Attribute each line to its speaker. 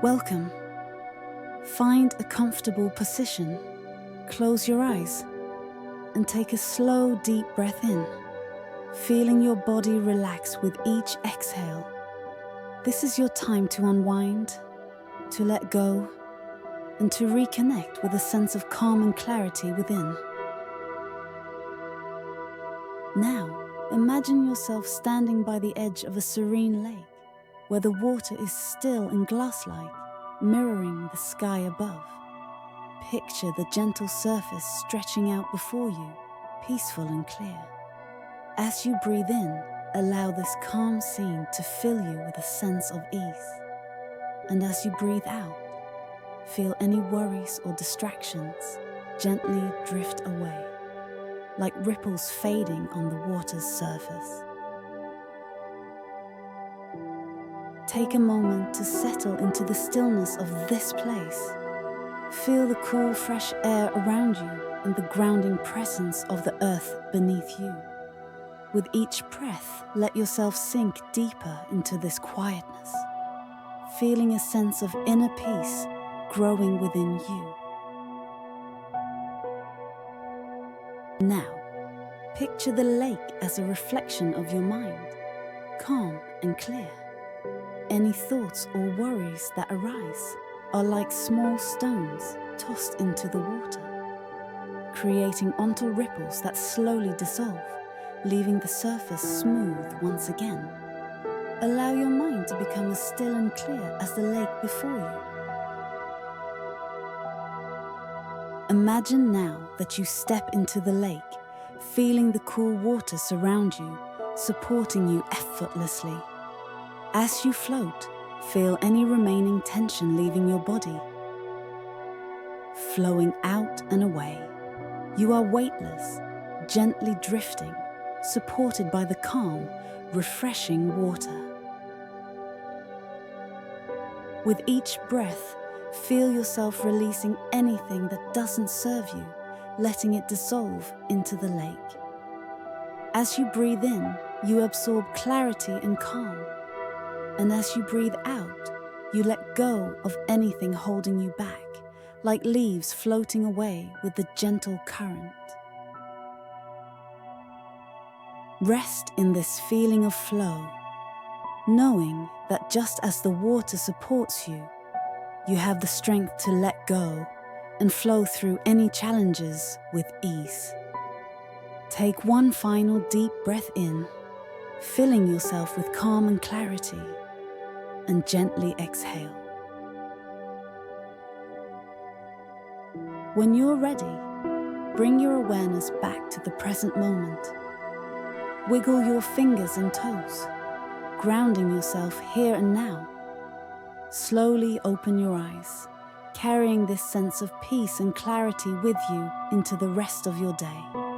Speaker 1: Welcome. Find a comfortable position, close your eyes, and take a slow, deep breath in, feeling your body relax with each exhale. This is your time to unwind, to let go, and to reconnect with a sense of calm and clarity within. Now, imagine yourself standing by the edge of a serene lake, where the water is still and glass-like, mirroring the sky above. Picture the gentle surface stretching out before you, peaceful and clear. As you breathe in, allow this calm scene to fill you with a sense of ease. And as you breathe out, feel any worries or distractions gently drift away, like ripples fading on the water's surface. Take a moment to settle into the stillness of this place. Feel the cool, fresh air around you and the grounding presence of the earth beneath you. With each breath, let yourself sink deeper into this quietness, feeling a sense of inner peace growing within you. Now, picture the lake as a reflection of your mind, calm and clear. Any thoughts or worries that arise are like small stones tossed into the water, creating onto ripples that slowly dissolve, leaving the surface smooth once again. Allow your mind to become as still and clear as the lake before you. Imagine now that you step into the lake, feeling the cool water surround you, supporting you effortlessly. As you float, feel any remaining tension leaving your body, flowing out and away. You are weightless, gently drifting, supported by the calm, refreshing water. With each breath, feel yourself releasing anything that doesn't serve you, letting it dissolve into the lake. As you breathe in, you absorb clarity and calm. And as you breathe out, you let go of anything holding you back, like leaves floating away with the gentle current. Rest in this feeling of flow, knowing that just as the water supports you, you have the strength to let go and flow through any challenges with ease. Take one final deep breath in, filling yourself with calm and clarity, and gently exhale. When you're ready, bring your awareness back to the present moment. Wiggle your fingers and toes, grounding yourself here and now. Slowly open your eyes, carrying this sense of peace and clarity with you into the rest of your day.